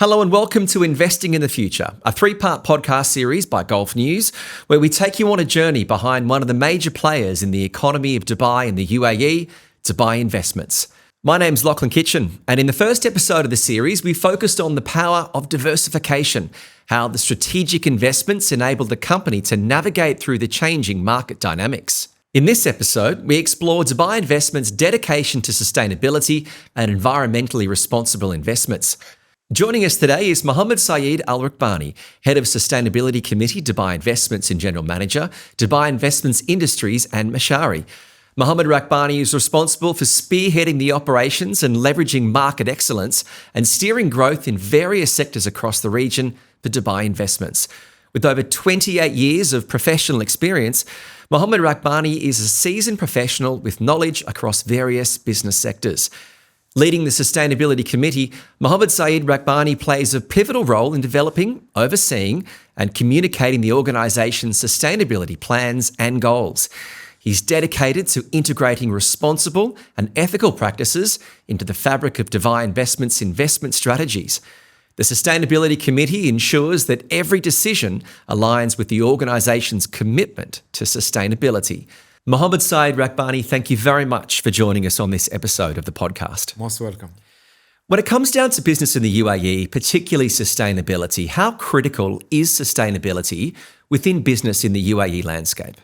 Hello and welcome to Investing in the Future, a three-part podcast series by Gulf News, where we take you on a journey behind one of the major players in the economy of Dubai and the UAE, Dubai Investments. My name's Lachlan Kitchen, and in the first episode of the series, we focused on the power of diversification, how the strategic investments enabled the company to navigate through the changing market dynamics. In this episode, we explore Dubai Investments' dedication to sustainability and environmentally responsible investments. Joining us today is Mohammed Saeed Al Raqbani, Head of Sustainability Committee, Dubai Investments and General Manager, Dubai Investments Industries and Masharie. Mohammed Raqbani is responsible for spearheading the operations and leveraging market excellence and steering growth in various sectors across the region for Dubai Investments. With over 28 years of professional experience, Mohammed Raqbani is a seasoned professional with knowledge across various business sectors. Leading the Sustainability Committee, Mohammed Saeed Raqbani plays a pivotal role in developing, overseeing, and communicating the organisation's sustainability plans and goals. He's dedicated to integrating responsible and ethical practices into the fabric of Dubai Investments' investment strategies. The Sustainability Committee ensures that every decision aligns with the organisation's commitment to sustainability. Mohammed Saeed Raqbani, thank you very much for joining us on this episode of the podcast. Most welcome. When it comes down to business in the UAE, particularly sustainability, how critical is sustainability within business in the UAE landscape?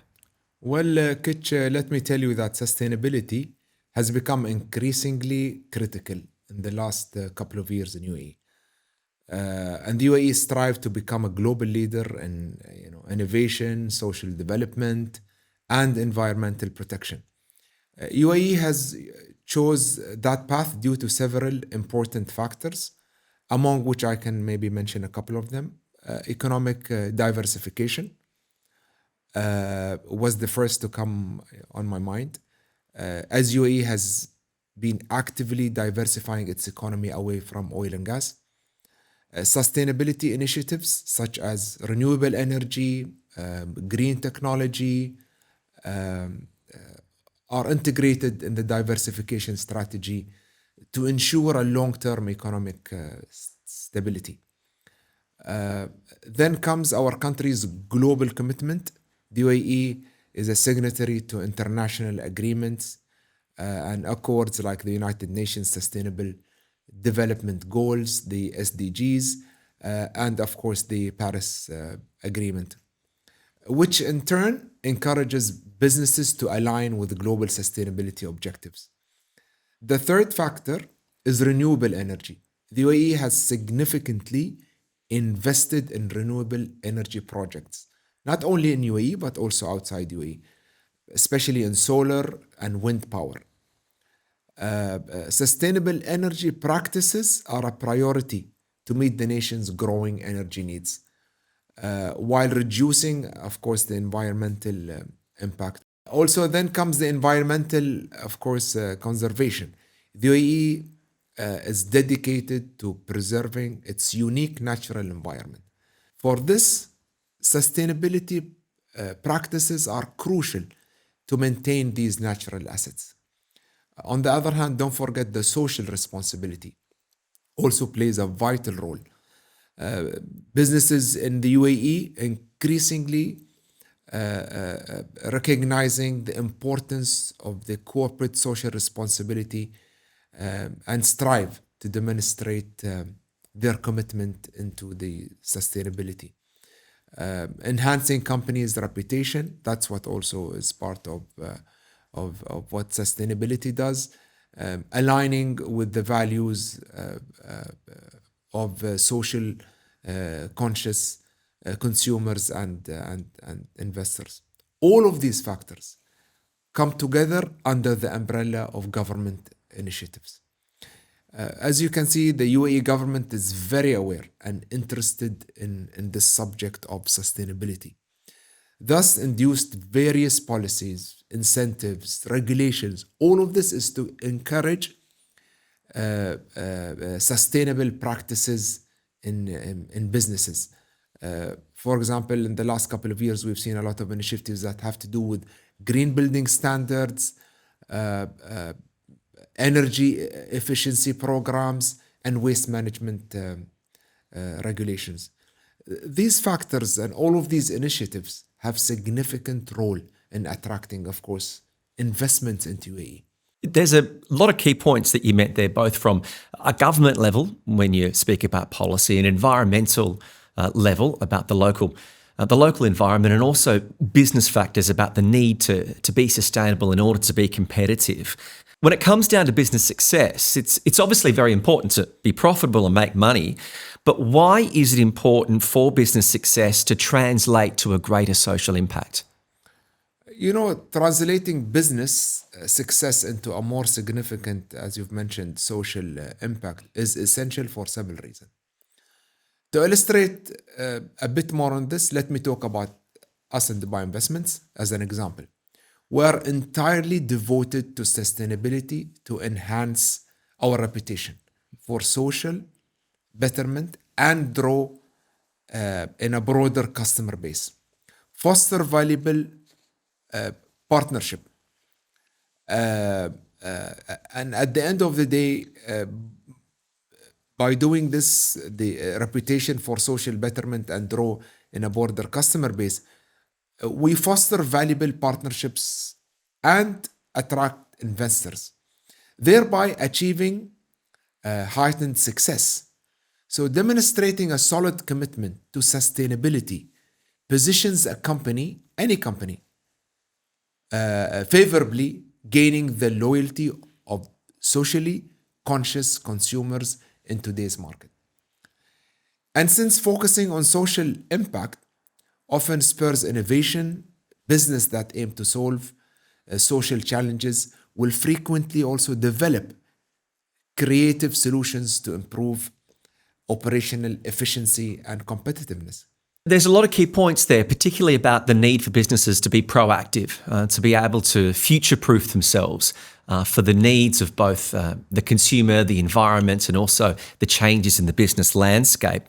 Well, Kitch, let me tell you that sustainability has become increasingly critical in the last couple of years in UAE. And the UAE strives to become a global leader in innovation, social development, and environmental protection. UAE has chose that path due to several important factors, among which I can maybe mention a couple of them. Economic diversification was the first to come on my mind, as UAE has been actively diversifying its economy away from oil and gas. Sustainability initiatives such as renewable energy, green technology, are integrated in the diversification strategy to ensure a long-term economic stability. Then comes our country's global commitment. The UAE is a signatory to international agreements and accords like the United Nations Sustainable Development Goals, the SDGs, and of course the Paris Agreement, which in turn encourages businesses to align with global sustainability objectives. The third factor is renewable energy. The UAE has significantly invested in renewable energy projects, not only in UAE, but also outside UAE, especially in solar and wind power. Sustainable energy practices are a priority to meet the nation's growing energy needs, while reducing, of course, the environmental impact. Also, then comes the environmental, of course, conservation. The UAE is dedicated to preserving its unique natural environment. For this, sustainability practices are crucial to maintain these natural assets. On the other hand, don't forget the social responsibility also plays a vital role. Businesses in the UAE increasingly recognizing the importance of the corporate social responsibility and strive to demonstrate their commitment into the sustainability. Enhancing companies' reputation, that's what also is part of what sustainability does. Aligning with the values of social conscious consumers and investors. All of these factors come together under the umbrella of government initiatives. As you can see, the UAE government is very aware and interested in this subject of sustainability. Thus induced various policies, incentives, regulations. All of this is to encourage sustainable practices in businesses. For example, in the last couple of years, we've seen a lot of initiatives that have to do with green building standards, energy efficiency programs, and waste management regulations. These factors and all of these initiatives have significant role in attracting, of course, investments into UAE. There's a lot of key points that you meant there, both from a government level, when you speak about policy, and environmental level about the local environment, and also business factors about the need to be sustainable in order to be competitive. When it comes down to business success, it's obviously very important to be profitable and make money, but why is it important for business success to translate to a greater social impact? Translating business success into a more significant, as you've mentioned, social impact is essential for several reasons. To illustrate a bit more on this, let me talk about us in Dubai Investments as an example. We're entirely devoted to sustainability to enhance our reputation for social betterment and draw in a broader customer base. Foster valuable partnership. And at the end of the day, by doing this, the reputation for social betterment and draw in a broader customer base, we foster valuable partnerships and attract investors, thereby achieving heightened success. So demonstrating a solid commitment to sustainability positions a company, any company, favorably, gaining the loyalty of socially conscious consumers in today's market. And since focusing on social impact often spurs innovation, business that aim to solve social challenges will frequently also develop creative solutions to improve operational efficiency and competitiveness. There's a lot of key points there, particularly about the need for businesses to be proactive, to be able to future-proof themselves for the needs of both the consumer, the environment, and also the changes in the business landscape.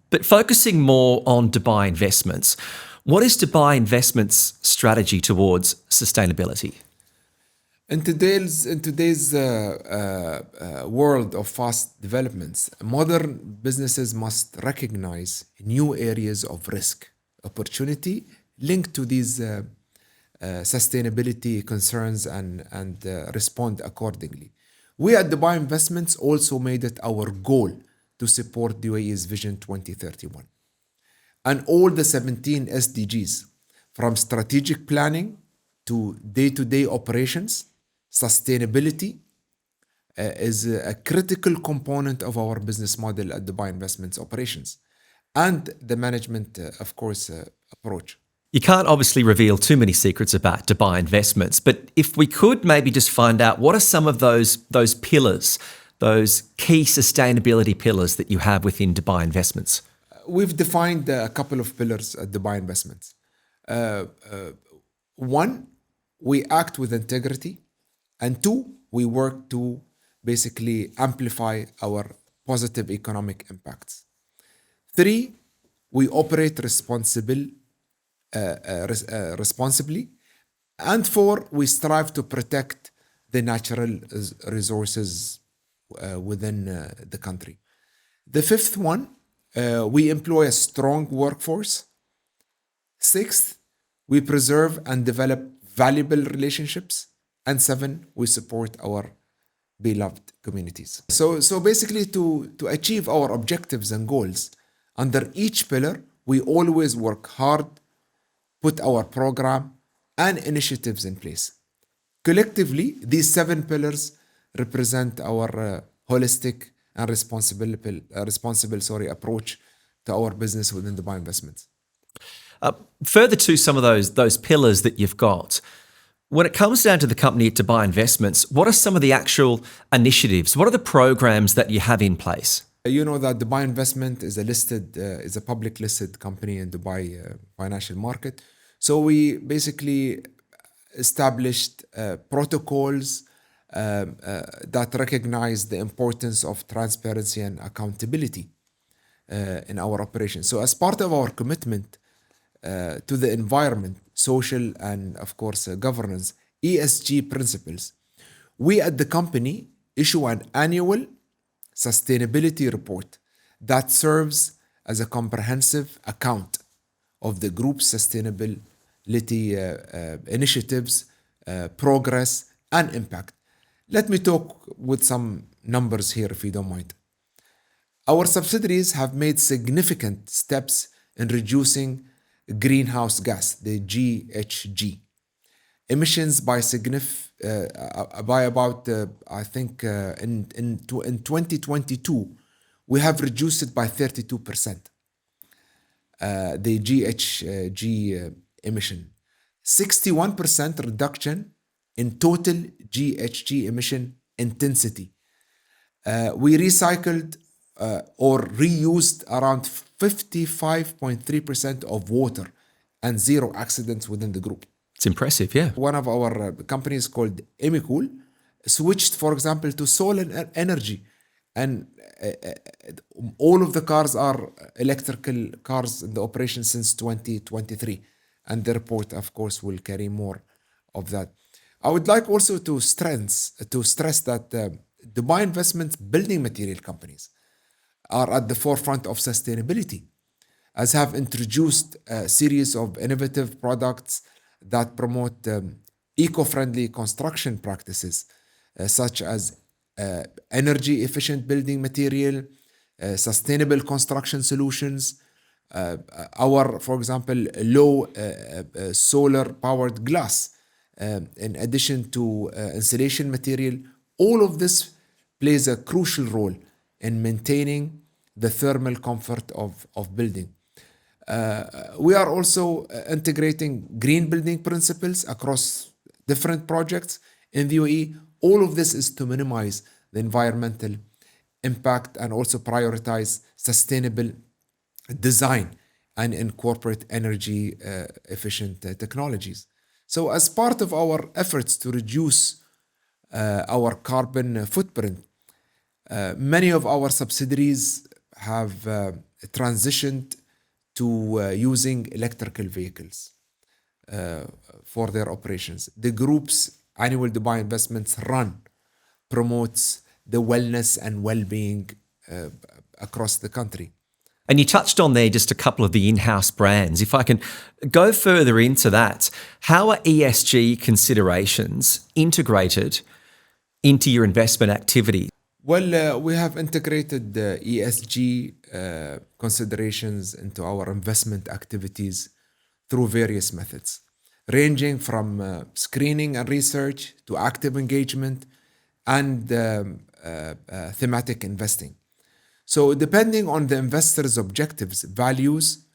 But focusing more on Dubai Investments, what is Dubai Investments' strategy towards sustainability? In today's world of fast developments, modern businesses must recognize new areas of risk, opportunity linked to these sustainability concerns and respond accordingly. We at Dubai Investments also made it our goal to support the UAE's Vision 2031 and all the 17 SDGs, from strategic planning to day-to-day operations. Sustainability is a critical component of our business model at Dubai Investments operations and the management, of course, approach. You can't obviously reveal too many secrets about Dubai Investments, but if we could maybe just find out what are some of those pillars, those key sustainability pillars that you have within Dubai Investments? We've defined a couple of pillars at Dubai Investments. One, we act with integrity. And two, we work to basically amplify our positive economic impacts. Three, we operate responsibly. And four, we strive to protect the natural resources within the country. The fifth one, we employ a strong workforce. Sixth, we preserve and develop valuable relationships. And seven, we support our beloved communities. So basically to achieve our objectives and goals, under each pillar, we always work hard, put our program and initiatives in place. Collectively, these 7 pillars represent our holistic and responsible approach to our business within Dubai Investments. Further to some of those pillars that you've got, when it comes down to the company at Dubai Investments, what are some of the actual initiatives? What are the programs that you have in place? You know that Dubai Investment is a public listed company in Dubai financial market. So we basically established protocols that recognize the importance of transparency and accountability in our operations. So as part of our commitment to the environment, social and of course governance, ESG principles, we at the company issue an annual sustainability report that serves as a comprehensive account of the group's sustainability initiatives, progress, and impact. Let me talk with some numbers here, if you don't mind. Our subsidiaries have made significant steps in reducing greenhouse gas, the GHG, emissions by about, in 2022, we have reduced it by 32%, the GHG emission. 61% reduction in total GHG emission intensity. We recycled or reused around 55.3% of water and zero accidents within the group. It's impressive, yeah. One of our companies called Emicool switched, for example, to solar energy. And all of the cars are electrical cars in the operation since 2023. And the report, of course, will carry more of that. I would like also to stress that Dubai Investments building material companies are at the forefront of sustainability, as have introduced a series of innovative products that promote eco-friendly construction practices, such as energy efficient building material, sustainable construction solutions, for example, low solar powered glass, in addition to insulation material. All of this plays a crucial role in maintaining the thermal comfort of building. We are also integrating green building principles across different projects in the UAE. All of this is to minimize the environmental impact and also prioritize sustainable design and incorporate energy efficient technologies. So as part of our efforts to reduce our carbon footprint, many of our subsidiaries have transitioned to using electrical vehicles for their operations. The group's annual Dubai Investments Run promotes the wellness and well-being across the country. And you touched on there just a couple of the in-house brands. If I can go further into that, how are ESG considerations integrated into your investment activity? Well, we have integrated the ESG considerations into our investment activities through various methods, ranging from screening and research to active engagement and thematic investing. So depending on the investor's objectives, values,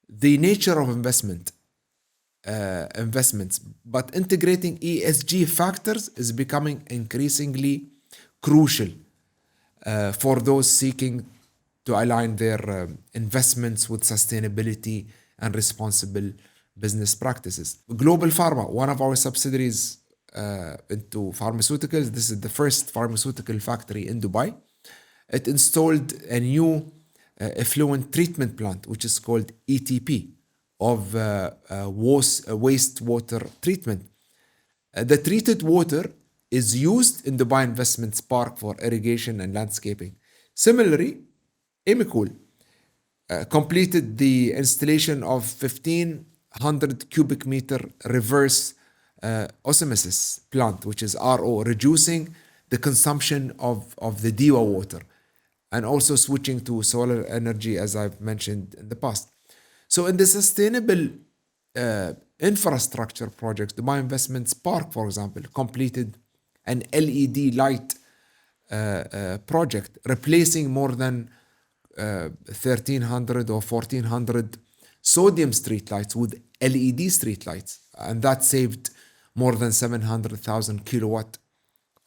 the nature of investments, but integrating ESG factors is becoming increasingly crucial for those seeking to align their investments with sustainability and responsible business practices. Global Pharma, one of our subsidiaries into pharmaceuticals, this is the first pharmaceutical factory in Dubai. It installed a new effluent treatment plant, which is called ETP, of wastewater treatment. The treated water is used in Dubai Investments Park for irrigation and landscaping. Similarly, Emicool completed the installation of 1,500 cubic meter reverse osmosis plant, which is RO, reducing the consumption of the DEWA water, and also switching to solar energy, as I've mentioned in the past. So in the sustainable infrastructure projects, Dubai Investments Park, for example, completed an LED light project, replacing more than 1,300 or 1,400 sodium streetlights with LED streetlights. And that saved more than 700,000 kilowatt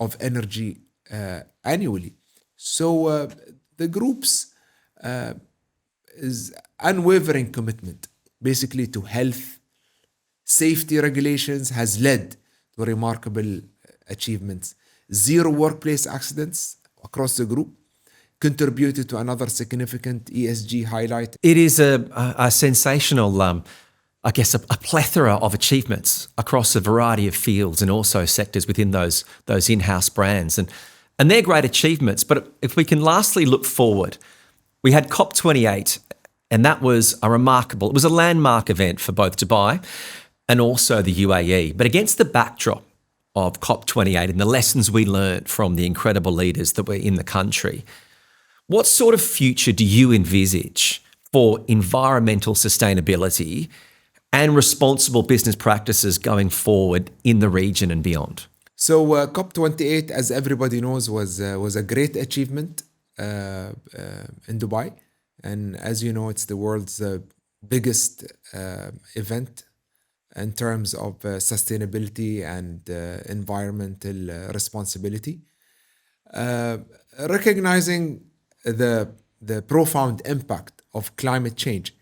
of energy annually. So the group's is unwavering commitment basically to health, safety regulations has led to remarkable achievements. Zero workplace accidents across the group contributed to another significant ESG highlight. It is a sensational, I guess, a plethora of achievements across a variety of fields and also sectors within those in-house brands. And they're great achievements. But if we can lastly look forward, We had COP28, and that was it was a landmark event for both Dubai and also the UAE. But against the backdrop of COP28 and the lessons we learned from the incredible leaders that were in the country, what sort of future do you envisage for environmental sustainability and responsible business practices going forward in the region and beyond? So COP28, as everybody knows, was a great achievement in Dubai. And as you know, it's the world's biggest event in terms of sustainability and environmental responsibility. Recognizing the profound impact of climate change,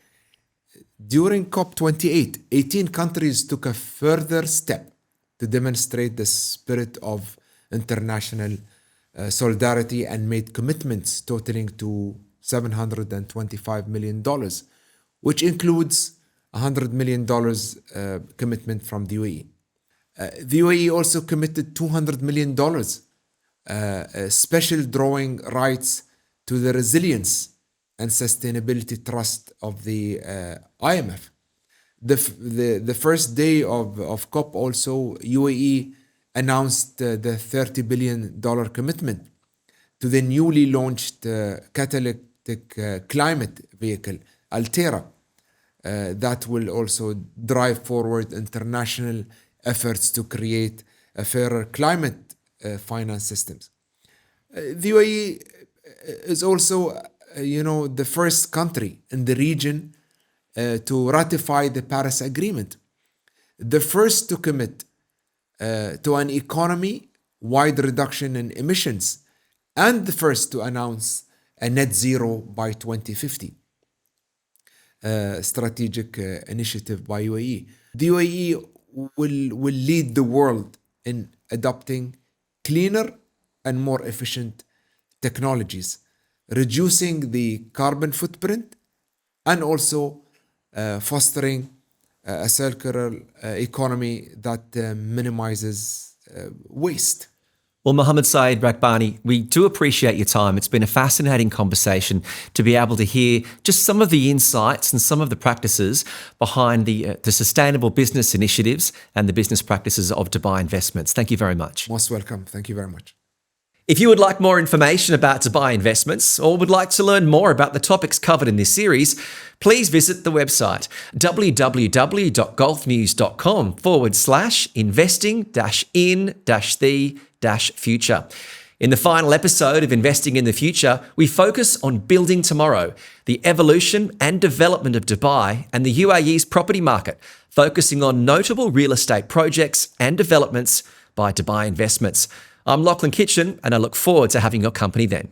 during COP28, 18 countries took a further step to demonstrate the spirit of international solidarity and made commitments totaling to $725 million, which includes $100 million commitment from the UAE. The UAE also committed $200 million special drawing rights to the Resilience and Sustainability Trust of the IMF. The first day of COP also, UAE announced the $30 billion commitment to the newly launched catalytic climate vehicle, Altera, that will also drive forward international efforts to create a fairer climate finance systems. The UAE is also, the first country in the region to ratify the Paris Agreement, the first to commit to an economy-wide reduction in emissions, and the first to announce a net zero by 2050 strategic initiative by UAE. The UAE will lead the world in adopting cleaner and more efficient technologies, reducing the carbon footprint, and also fostering a circular economy that minimizes waste. Well, Mohammed Saeed Raqbani, we do appreciate your time. It's been a fascinating conversation to be able to hear just some of the insights and some of the practices behind the sustainable business initiatives and the business practices of Dubai Investments. Thank you very much. Most welcome. Thank you very much. If you would like more information about Dubai Investments or would like to learn more about the topics covered in this series, please visit the website www.golfnews.com/investing-in-the-future. In the final episode of Investing in the Future, we focus on building tomorrow, the evolution and development of Dubai and the UAE's property market, focusing on notable real estate projects and developments by Dubai Investments. I'm Lachlan Kitchen, and I look forward to having your company then.